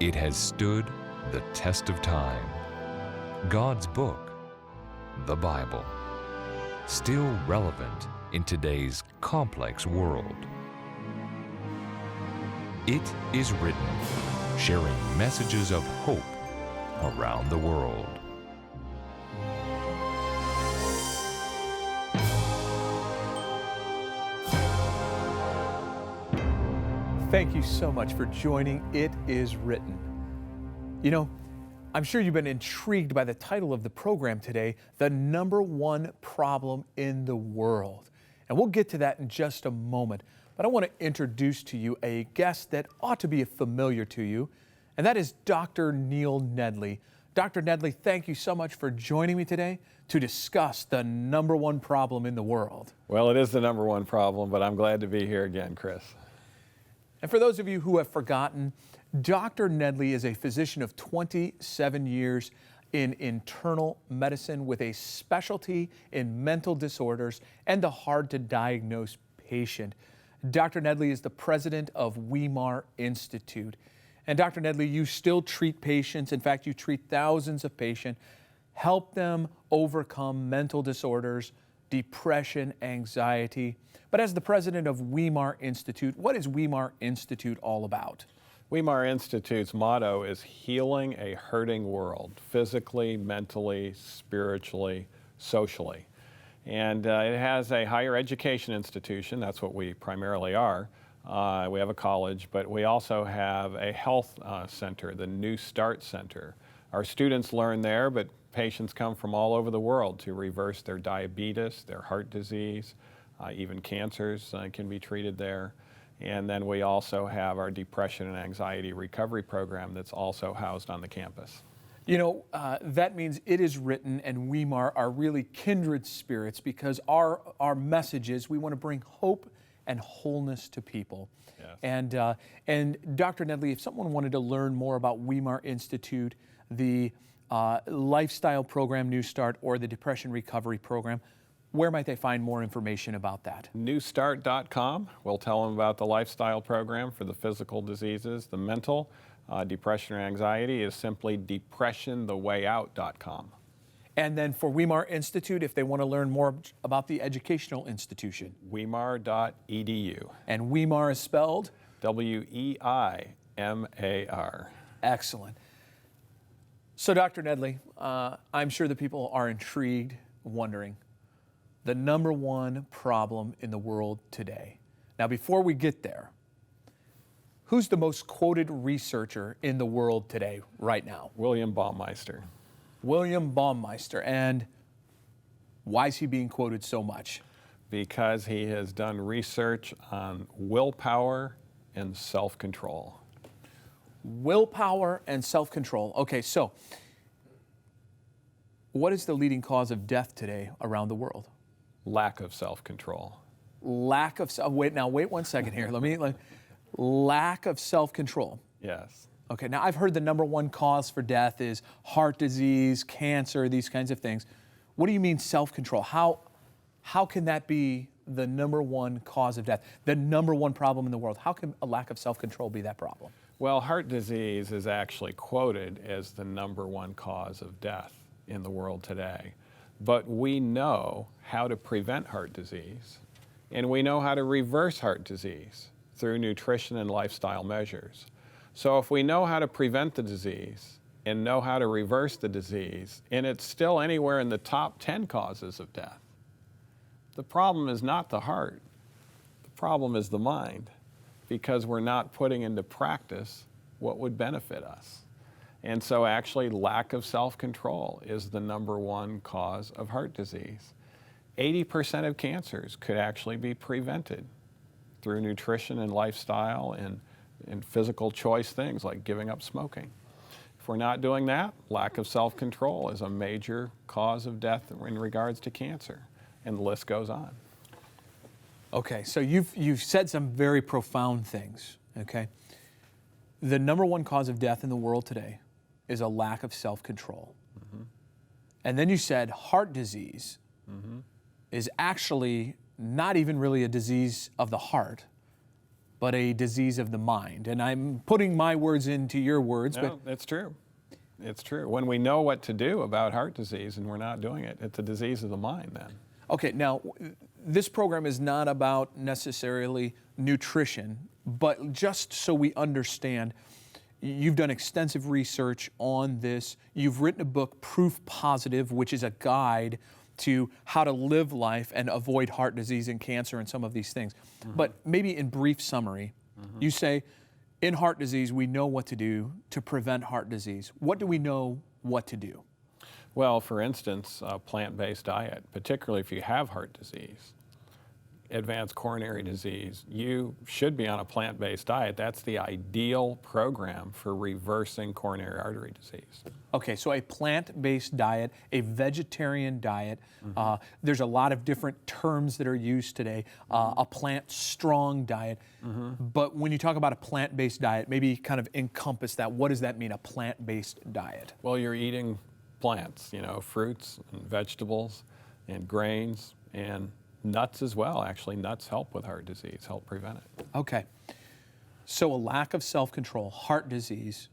It has stood the test of time. God's book, the Bible, still relevant in today's complex world. It is written, sharing messages of hope around the world. Thank you so much for joining It Is Written. You know, I'm sure you've been intrigued by the title of the program today, The Number One Problem in the World. And we'll get to that in just a moment. But I want to introduce to you a guest that ought to be familiar to you, and that is Dr. Neil Nedley. Dr. Nedley, thank you so much for joining me today to discuss the number one problem in the world. Well, it is the number one problem, but I'm glad to be here again, Chris. And for those of you who have forgotten, Dr. Nedley is a physician of 27 years in internal medicine with a specialty in mental disorders and the hard-to-diagnose patient. Dr. Nedley is the president of Weimar Institute. And Dr. Nedley, you still treat patients. In fact, you treat thousands of patients, help them overcome mental disorders, depression, anxiety. But as the president of Weimar Institute, what is Weimar Institute all about? Weimar Institute's motto is healing a hurting world, physically, mentally, spiritually, socially. And it has a higher education institution. That's what we primarily are. We have a college, but we also have a health center, the New Start Center. Our students learn there, but patients come from all over the world to reverse their diabetes, their heart disease, even cancers can be treated there. And then we also have our depression and anxiety recovery program that's also housed on the campus. You know, that means It Is Written and Weimar are really kindred spirits because our message is we want to bring hope and wholeness to people. Yes. And Dr. Nedley, if someone wanted to learn more about Weimar Institute, the lifestyle program New Start, or the depression recovery program, where might they find more information about that? Newstart.com. We'll tell them about the lifestyle program for the physical diseases. The mental, depression or anxiety, is simply depressionthewayout.com. And then for Weimar Institute, if they want to learn more about the educational institution? Weimar.edu. And Weimar is spelled? W-E-I-M-A-R. Excellent. So Dr. Nedley, I'm sure the people are intrigued, wondering, the number one problem in the world today. Now, before we get there, who's the most quoted researcher in the world today, right now? William Baumeister. William Baumeister. And why is he being quoted so much? Because he has done research on willpower and self-control. Willpower and self-control. Okay, so what is the leading cause of death today around the world? Lack of self-control. Lack of wait 1 second here. Lack of self-control. Yes. Okay, now I've heard the number one cause for death is heart disease, cancer, these kinds of things. What do you mean self-control? How can that be the number one cause of death, the number one problem in the world? How can a lack of self-control be that problem? Well, heart disease is actually quoted as the number one cause of death in the world today. But we know how to prevent heart disease, and we know how to reverse heart disease through nutrition and lifestyle measures. So if we know how to prevent the disease and know how to reverse the disease, and it's still anywhere in the top 10 causes of death, the problem is not the heart. The problem is the mind, because we're not putting into practice what would benefit us. And so actually lack of self-control is the number one cause of heart disease. 80% of cancers could actually be prevented through nutrition and lifestyle and physical choice things like giving up smoking. If we're not doing that, lack of self-control is a major cause of death in regards to cancer, and the list goes on. Okay, so you've said some very profound things, okay? The number one cause of death in the world today is a lack of self-control. Mm-hmm. And then you said heart disease is actually not even really a disease of the heart, but a disease of the mind. And I'm putting my words into your words. No, it's true. It's true. When we know what to do about heart disease and we're not doing it, it's a disease of the mind then. Okay, now this program is not about necessarily nutrition, but just so we understand, you've done extensive research on this. You've written a book, Proof Positive, which is a guide to how to live life and avoid heart disease and cancer and some of these things. But maybe in brief summary, you say, in heart disease, we know what to do to prevent heart disease. What do we know what to do? Well, for instance, a plant-based diet, particularly if you have heart disease, advanced coronary disease, you should be on a plant-based diet. That's the ideal program for reversing coronary artery disease. Okay, so a plant-based diet, a vegetarian diet. There's a lot of different terms that are used today. A plant-strong diet. But when you talk about a plant-based diet, maybe kind of encompass that. What does that mean, a plant-based diet? Well, you're eating plants, you know, fruits and vegetables and grains and nuts as well. Actually, nuts help with heart disease, help prevent it. Okay. So a lack of self-control, heart disease,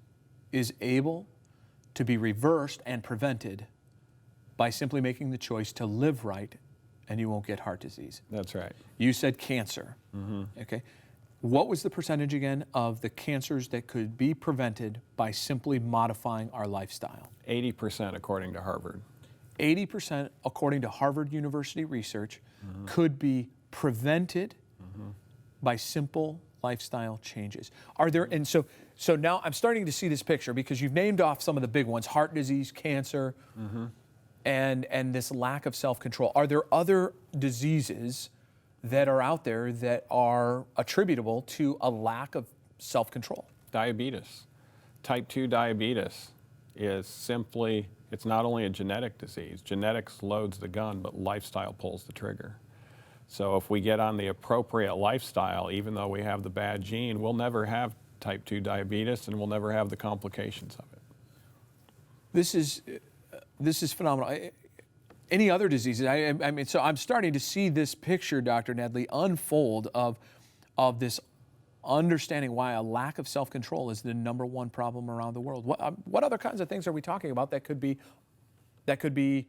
is able to be reversed and prevented by simply making the choice to live right, and you won't get heart disease. That's right. You said cancer. Okay. What was the percentage again of the cancers that could be prevented by simply modifying our lifestyle? 80% according to Harvard. 80% according to Harvard University research could be prevented by simple lifestyle changes. Are there, and so now I'm starting to see this picture because you've named off some of the big ones, heart disease, cancer, and this lack of self-control. Are there other diseases that are out there that are attributable to a lack of self-control? Diabetes. Type 2 diabetes is simply, it's not only a genetic disease. Genetics loads the gun, but lifestyle pulls the trigger. So if we get on the appropriate lifestyle, even though we have the bad gene, we'll never have type 2 diabetes and we'll never have the complications of it. This is phenomenal. Any other diseases? I mean, so I'm starting to see this picture, Dr. Nedley, unfold of this understanding why a lack of self-control is the #1 problem around the world. What other kinds of things are we talking about that could be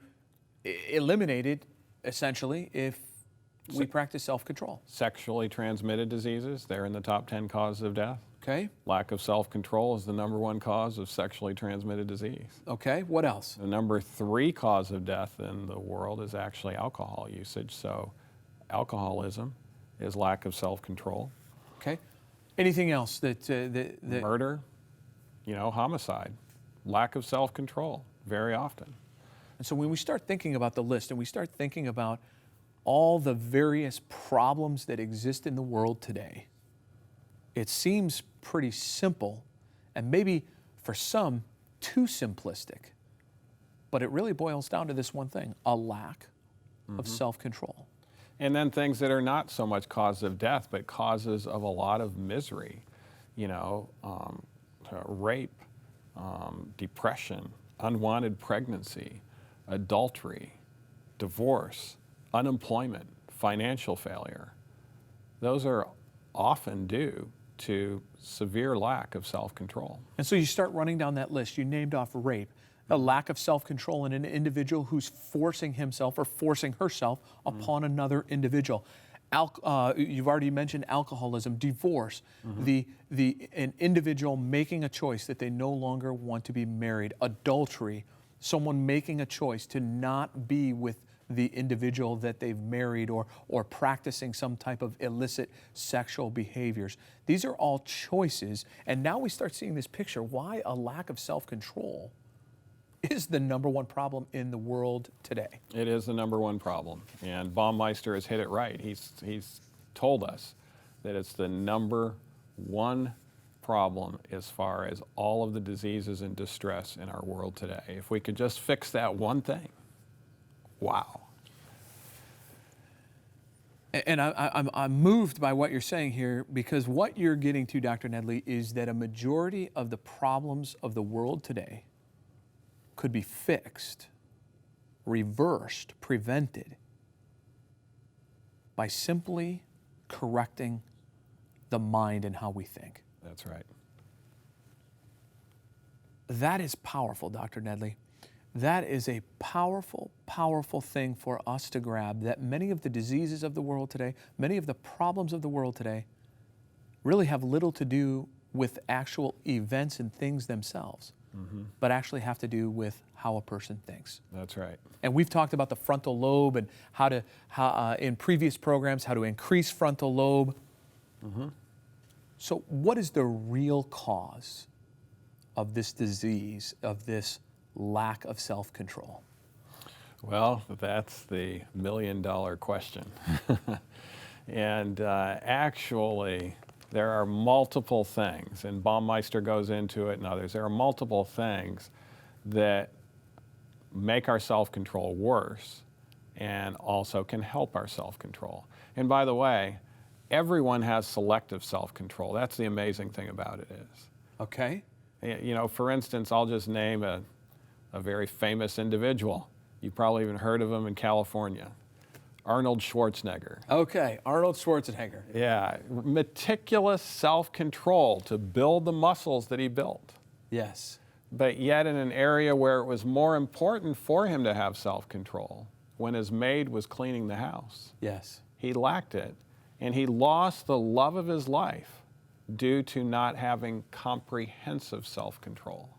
eliminated, essentially, if we practice self-control? Sexually transmitted diseases, they're in the top 10 causes of death. Okay. Lack of self-control is the #1 cause of sexually transmitted disease. Okay, what else? The #3 cause of death in the world is actually alcohol usage. So alcoholism is lack of self-control. Okay. Anything else that Murder, you know, homicide, lack of self-control very often. And so when we start thinking about the list and we start thinking about all the various problems that exist in the world today, it seems pretty simple and maybe for some too simplistic. But it really boils down to this one thing, a lack of self-control. And then things that are not so much causes of death, but causes of a lot of misery, you know, rape, depression, unwanted pregnancy, adultery, divorce, unemployment, financial failure. Those are often due to severe lack of self-control. And so you start running down that list. You named off rape, a lack of self-control in an individual who's forcing himself or forcing herself upon another individual. You've already mentioned alcoholism, divorce, an individual making a choice that they no longer want to be married, adultery, someone making a choice to not be with the individual that they've married or practicing some type of illicit sexual behaviors. These are all choices, and now we start seeing this picture, why a lack of self-control is the #1 problem in the world today. It is the #1 problem, and Baumeister has hit it right. He's told us that it's the #1 problem as far as all of the diseases and distress in our world today. If we could just fix that one thing, wow. And I'm moved by what you're saying here, because what you're getting to, Dr. Nedley, is that a majority of the problems of the world today could be fixed, reversed, prevented by simply correcting the mind and how we think. That's right. That is powerful, Dr. Nedley. That is a powerful, powerful thing for us to grab, that many of the diseases of the world today, many of the problems of the world today, really have little to do with actual events and things themselves, but actually have to do with how a person thinks. That's right. And we've talked about the frontal lobe and how in previous programs, how to increase frontal lobe. So what is the real cause of this disease, of this lack of self-control? Well, that's the million-dollar question. And actually, there are multiple things, and Baumeister goes into it and others. There are multiple things that make our self-control worse and also can help our self-control. And by the way, everyone has selective self-control. That's the amazing thing about it is. Okay. You know, for instance, I'll just name a very famous individual. You've probably even heard of him in California. Arnold Schwarzenegger. Okay, Arnold Schwarzenegger. Yeah, meticulous self-control to build the muscles that he built. Yes. But yet in an area where it was more important for him to have self-control, when his maid was cleaning the house, Yes. he lacked it, and he lost the love of his life due to not having comprehensive self-control.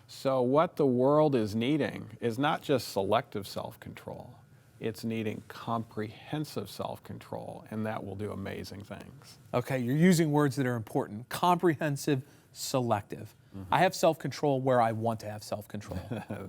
So what the world is needing is not just selective self-control, it's needing comprehensive self-control, and that will do amazing things. Okay, you're using words that are important. Comprehensive, selective. I have self-control where I want to have self-control.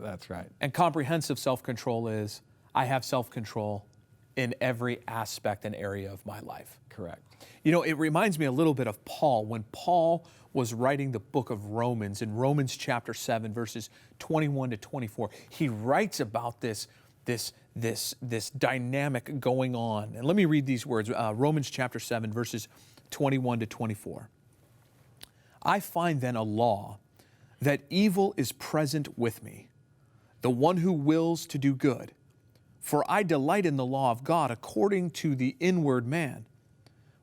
That's right. And comprehensive self-control is I have self-control in every aspect and area of my life. Correct. You know, it reminds me a little bit of Paul. When Paul was writing the book of Romans, in Romans chapter 7, verses 21 to 24, he writes about this dynamic going on. And let me read these words, Romans chapter 7, verses 21 to 24. I find then a law that evil is present with me, the one who wills to do good. For I delight in the law of God according to the inward man.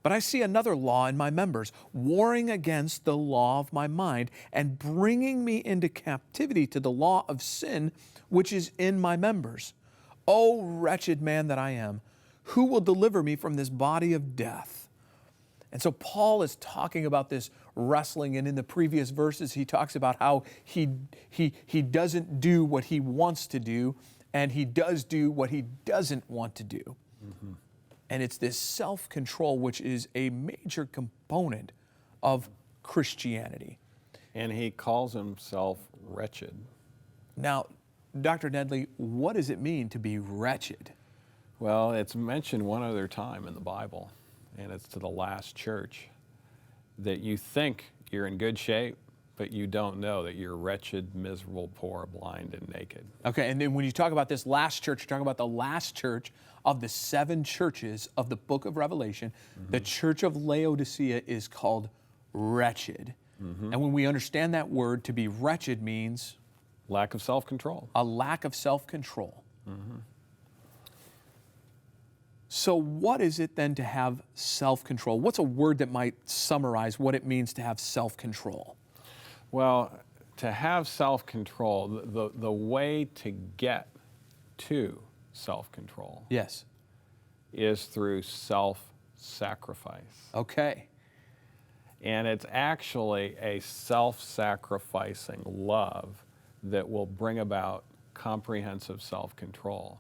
But I see another law in my members, warring against the law of my mind and bringing me into captivity to the law of sin which is in my members. O wretched man that I am, who will deliver me from this body of death? And so Paul is talking about this wrestling, and in the previous verses he talks about how he doesn't do what he wants to do, and he does do what he doesn't want to do. And it's this self-control which is a major component of Christianity. And he calls himself wretched. Now, Dr. Nedley, what does it mean to be wretched? Well, it's mentioned one other time in the Bible, and it's to the last church, that you think you're in good shape, but you don't know that you're wretched, miserable, poor, blind, and naked. Okay, and then when you talk about this last church, you're talking about the last church of the 7 churches of the book of Revelation. The church of Laodicea is called wretched. And when we understand that word, to be wretched means Lack of self-control. a lack of self-control. So what is it then to have self-control? What's a word that might summarize what it means to have self-control? Well, to have self-control, the way to get to self-control Yes. is through self-sacrifice. Okay. And it's actually a self-sacrificing love that will bring about comprehensive self-control.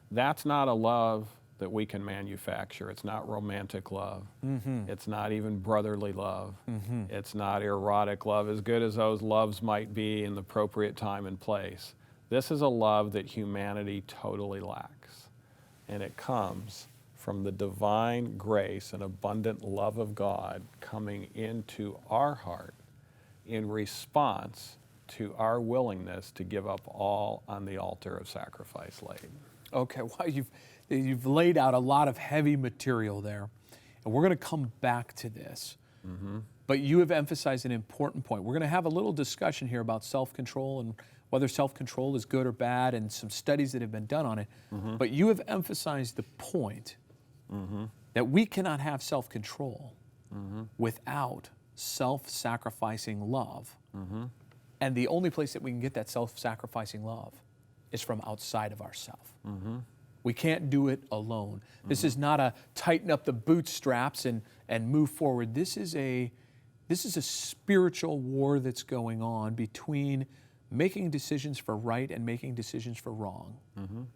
That's not a love that we can manufacture. It's not romantic love. It's not even brotherly love. It's not erotic love, as good as those loves might be in the appropriate time and place. This is a love that humanity totally lacks. And it comes from the divine grace and abundant love of God coming into our heart in response to our willingness to give up all on the altar of sacrifice laid. Okay, well, you've laid out a lot of heavy material there, and we're going to come back to this. But you have emphasized an important point. We're going to have a little discussion here about self-control and whether self-control is good or bad, and some studies that have been done on it. But you have emphasized the point that we cannot have self-control without self-sacrificing love. And the only place that we can get that self-sacrificing love is from outside of ourselves. We can't do it alone. This is not a tighten up the bootstraps and move forward. This is a spiritual war that's going on between making decisions for right and making decisions for wrong.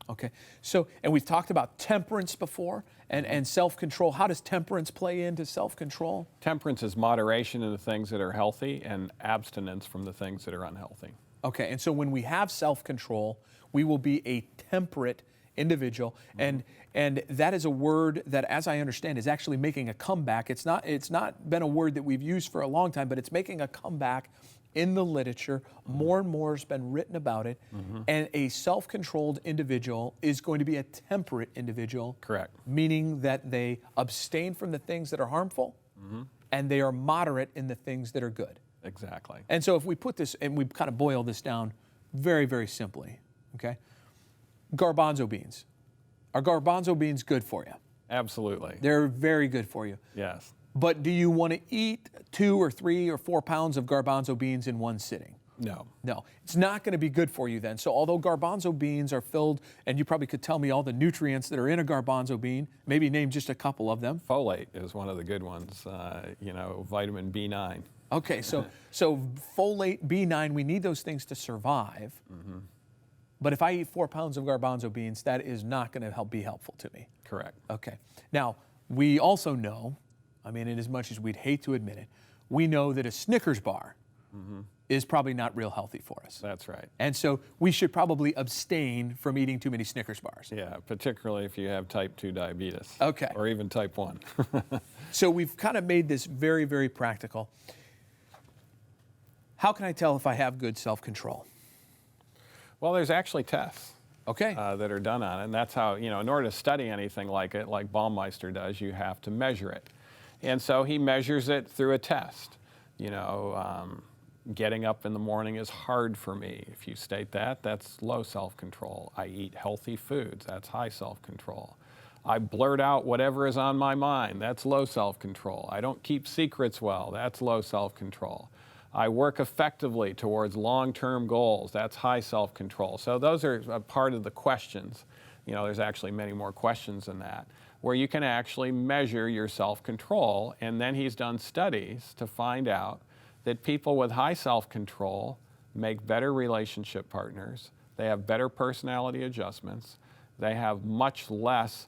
Okay, so, and we've talked about temperance before and self-control. How does temperance play into self-control? Temperance is moderation in the things that are healthy and abstinence from the things that are unhealthy. Okay, and so when we have self-control, we will be a temperate individual, and that is a word that, as I understand, is actually making a comeback. It's not been a word that we've used for a long time, but it's making a comeback in the literature. More and more has been written about it, and a self-controlled individual is going to be a temperate individual. Correct. Meaning that they abstain from the things that are harmful, and they are moderate in the things that are good. Exactly. And so if we put this, and we kind of boil this down very, very simply, okay? Garbanzo beans. Are garbanzo beans good for you? Absolutely. They're very good for you. Yes. But do you want to eat 2 or 3 or 4 pounds of garbanzo beans in one sitting? No. No, it's not going to be good for you then. So although garbanzo beans are filled, and you probably could tell me all the nutrients that are in a garbanzo bean, maybe name just a couple of them. Folate is one of the good ones, vitamin B9. Okay, so folate, B9, we need those things to survive. But if I eat 4 pounds of garbanzo beans, that is not going to be helpful to me. Correct. Okay. Now, we also know, I mean, in as much as we'd hate to admit it, we know that a Snickers bar is probably not real healthy for us. That's right. And so we should probably abstain from eating too many Snickers bars. Yeah, particularly if you have type 2 diabetes. Okay. Or even type 1. So we've kind of made this very, very practical. How can I tell if I have good self-control? Well, there's actually tests Okay. that are done on it. And that's how, in order to study anything like it, like Baumeister does, you have to measure it. And so he measures it through a test. Getting up in the morning is hard for me. If you state that, that's low self-control. I eat healthy foods, that's high self-control. I blurt out whatever is on my mind, that's low self-control. I don't keep secrets well, that's low self-control. I work effectively towards long-term goals, that's high self-control. So those are a part of the questions. There's actually many more questions than that, where you can actually measure your self-control. And then he's done studies to find out that people with high self-control make better relationship partners, they have better personality adjustments, they have much less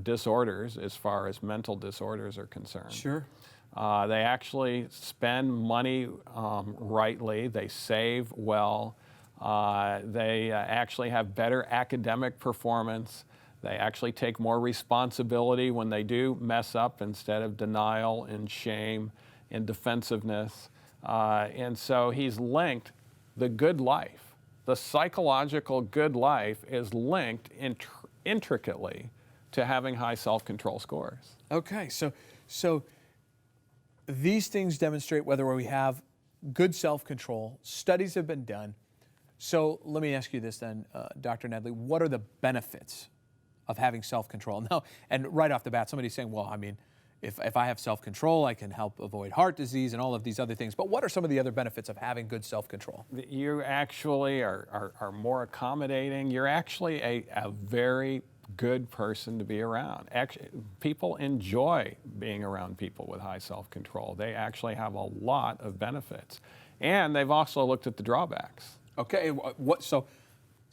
disorders as far as mental disorders are concerned. Sure. They actually spend money rightly, they save well, they actually have better academic performance, they actually take more responsibility when they do mess up instead of denial and shame and defensiveness. And so he's linked the good life. The psychological good life is linked intricately to having high self-control scores. Okay, so these things demonstrate whether we have good self-control. Studies have been done. So let me ask you this then, Dr. Nedley, what are the benefits of having self-control? Now, and right off the bat, somebody's saying, well, I mean, if I have self-control, I can help avoid heart disease and all of these other things. But what are some of the other benefits of having good self-control? You actually are more accommodating. You're actually a very good person to be around. Actually, people enjoy being around people with high self-control. They actually have a lot of benefits. And they've also looked at the drawbacks. Okay, so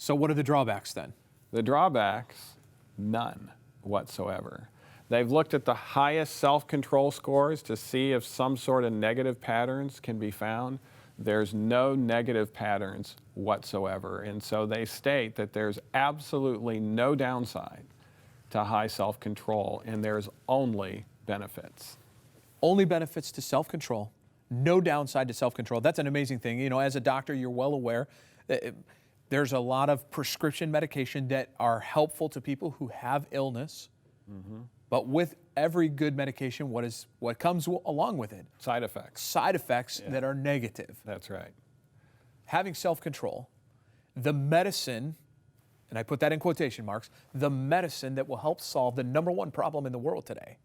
what are the drawbacks then? The drawbacks, none whatsoever. They've looked at the highest self-control scores to see if some sort of negative patterns can be found. There's no negative patterns whatsoever. And so they state that there's absolutely no downside to high self-control, and there's only benefits. Only benefits to self-control, no downside to self-control. That's an amazing thing. As a doctor, you're well aware that there's a lot of prescription medication that are helpful to people who have illness. But with every good medication, what comes along with it? Side effects. Side effects that are negative. That's right. Having self-control, the medicine, and I put that in quotation marks, the medicine that will help solve the #1 problem in the world today.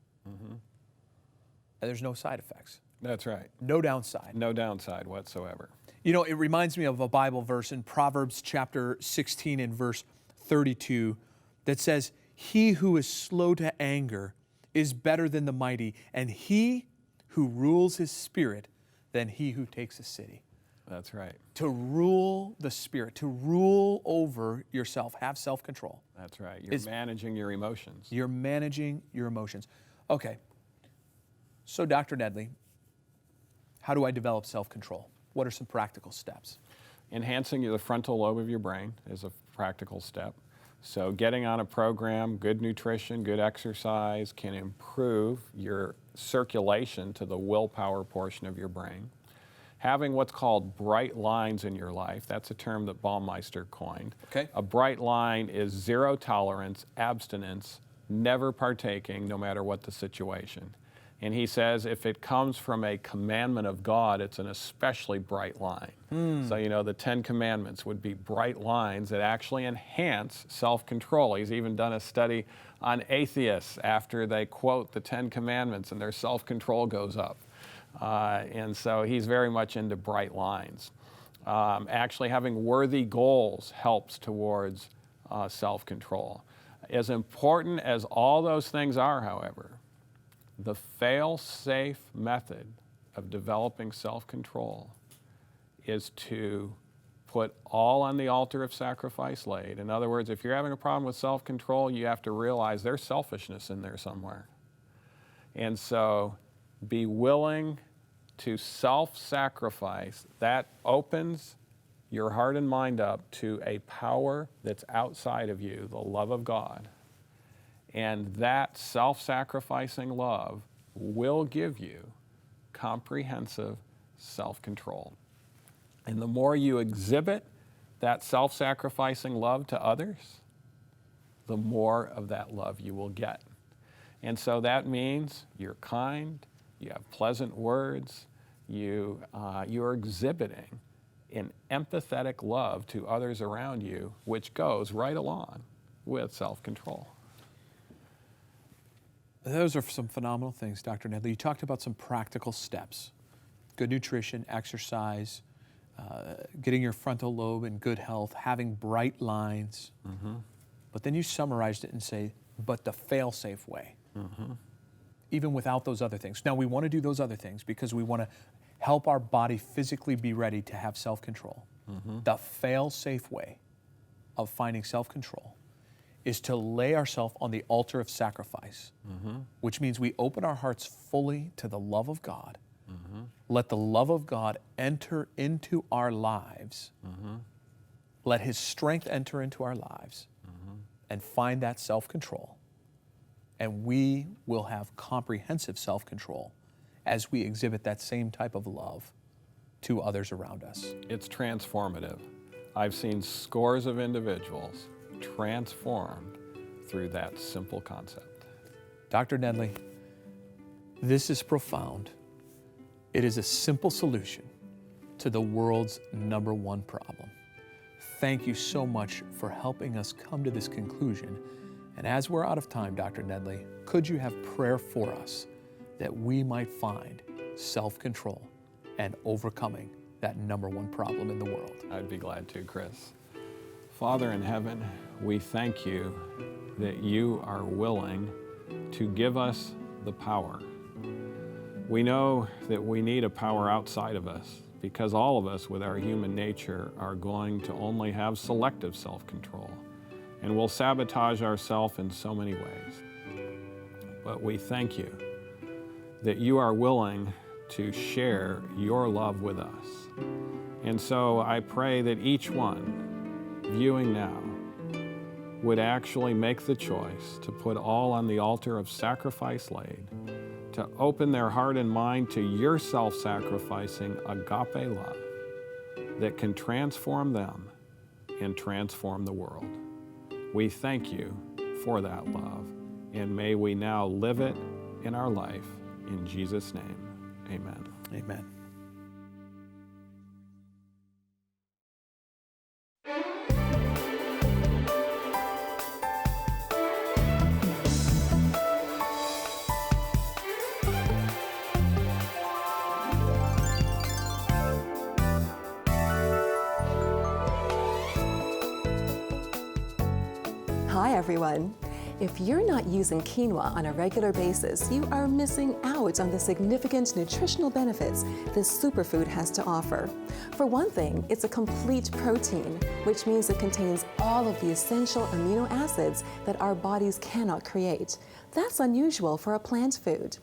and there's no side effects. That's right. No downside. No downside whatsoever. You know, it reminds me of a Bible verse in Proverbs chapter 16 and verse 32 that says, "He who is slow to anger is better than the mighty, and he who rules his spirit than he who takes a city." That's right. To rule the spirit, to rule over yourself, have self-control. That's right. You're managing your emotions. You're managing your emotions. Okay. So, Dr. Nedley, how do I develop self-control? What are some practical steps? Enhancing the frontal lobe of your brain is a practical step. So getting on a program, good nutrition, good exercise can improve your circulation to the willpower portion of your brain. Having what's called bright lines in your life, that's a term that Baumeister coined. Okay. A bright line is zero tolerance, abstinence, never partaking, no matter what the situation. And he says if it comes from a commandment of God, it's an especially bright line. So, you know, the 10 Commandments would be bright lines that actually enhance self-control. He's even done a study on atheists after they quote the 10 Commandments and their self-control goes up. And so he's very much into bright lines. Actually having worthy goals helps towards self-control. As important as all those things are, however, the fail-safe method of developing self-control is to put all on the altar of sacrifice laid. In other words, if you're having a problem with self-control, you have to realize there's selfishness in there somewhere. And so be willing to self-sacrifice. That opens your heart and mind up to a power that's outside of you, the love of God. And that self-sacrificing love will give you comprehensive self-control. And the more you exhibit that self-sacrificing love to others, the more of that love you will get. And so that means you're kind, you have pleasant words, you're exhibiting an empathetic love to others around you, which goes right along with self-control. Those are some phenomenal things, Dr. Nedley. You talked about some practical steps. Good nutrition, exercise, getting your frontal lobe in good health, having bright lines. But then you summarized it and say, but the fail-safe way. Even without those other things. Now, we want to do those other things because we want to help our body physically be ready to have self-control. The fail-safe way of finding self-control is to lay ourselves on the altar of sacrifice, which means we open our hearts fully to the love of God. Let the love of God enter into our lives. Let His strength enter into our lives and find that self-control. And we will have comprehensive self-control as we exhibit that same type of love to others around us. It's transformative. I've seen scores of individuals transformed through that simple concept. Dr. Nedley, this is profound. It is a simple solution to the world's #1 problem. Thank you so much for helping us come to this conclusion. And as we're out of time, Dr. Nedley, could you have prayer for us that we might find self-control and overcoming that #1 problem in the world? I'd be glad to, Chris. Father in heaven, we thank you that you are willing to give us the power. We know that we need a power outside of us because all of us with our human nature are going to only have selective self-control and will sabotage ourselves in so many ways. But we thank you that you are willing to share your love with us. And so I pray that each one viewing now would actually make the choice to put all on the altar of sacrifice laid, to open their heart and mind to your self-sacrificing agape love that can transform them and transform the world. We thank you for that love, and may we now live it in our life. In Jesus' name, amen. Amen. Hi everyone. If you're not using quinoa on a regular basis, you are missing out on the significant nutritional benefits this superfood has to offer. For one thing, it's a complete protein, which means it contains all of the essential amino acids that our bodies cannot create. That's unusual for a plant food.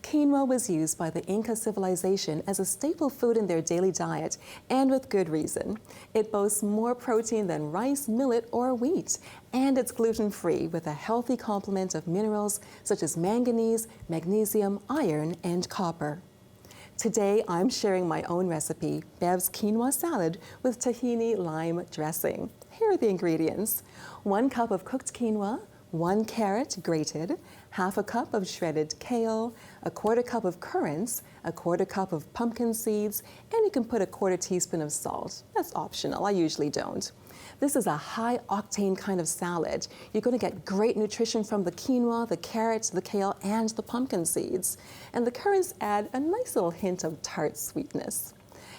Quinoa was used by the Inca civilization as a staple food in their daily diet, and with good reason. It boasts more protein than rice, millet, or wheat, and it's gluten-free with a healthy complement of minerals such as manganese, magnesium, iron, and copper. Today, I'm sharing my own recipe, Bev's quinoa salad with tahini lime dressing. Here are the ingredients. 1 cup of cooked quinoa, 1 carrot grated, half a cup of shredded kale, 1/4 cup of currants, 1/4 cup of pumpkin seeds, and you can put 1/4 teaspoon of salt. That's optional, I usually don't. This is a high octane kind of salad. You're going to get great nutrition from the quinoa, the carrots, the kale, and the pumpkin seeds. And the currants add a nice little hint of tart sweetness.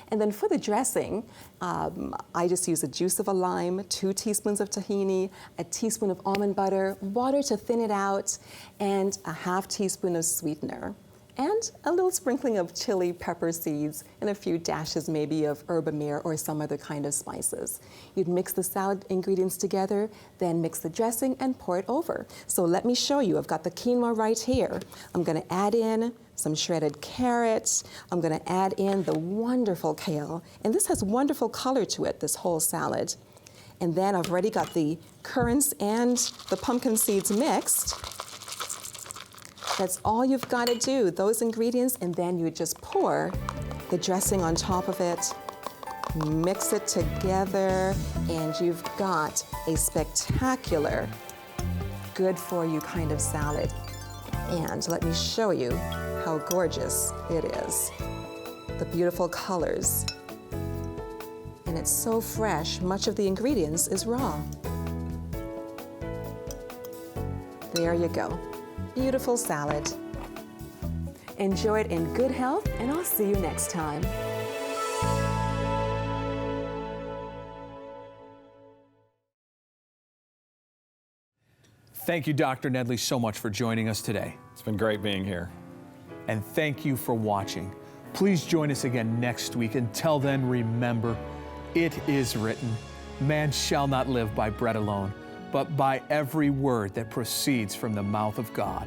And then for the dressing, I just use the juice of a lime, 2 teaspoons of tahini, a teaspoon of almond butter, water to thin it out, and a half teaspoon of sweetener. And a little sprinkling of chili pepper seeds and a few dashes maybe of herb amire or some other kind of spices. You'd mix the salad ingredients together, then mix the dressing and pour it over. So let me show you. I've got the quinoa right here. I'm going to add in some shredded carrots. I'm going to add in the wonderful kale. And this has wonderful color to it, this whole salad. And then I've already got the currants and the pumpkin seeds mixed. That's all you've got to do, those ingredients, and then you just pour the dressing on top of it, mix it together, and you've got a spectacular, good for you kind of salad. And let me show you how gorgeous it is. The beautiful colors. And it's so fresh, much of the ingredients is raw. There you go. Beautiful salad. Enjoy it in good health, and I'll see you next time. Thank you, Dr. Nedley, so much for joining us today. It's been great being here. And thank you for watching. Please join us again next week. Until then, remember, it is written, man shall not live by bread alone, but by every word that proceeds from the mouth of God.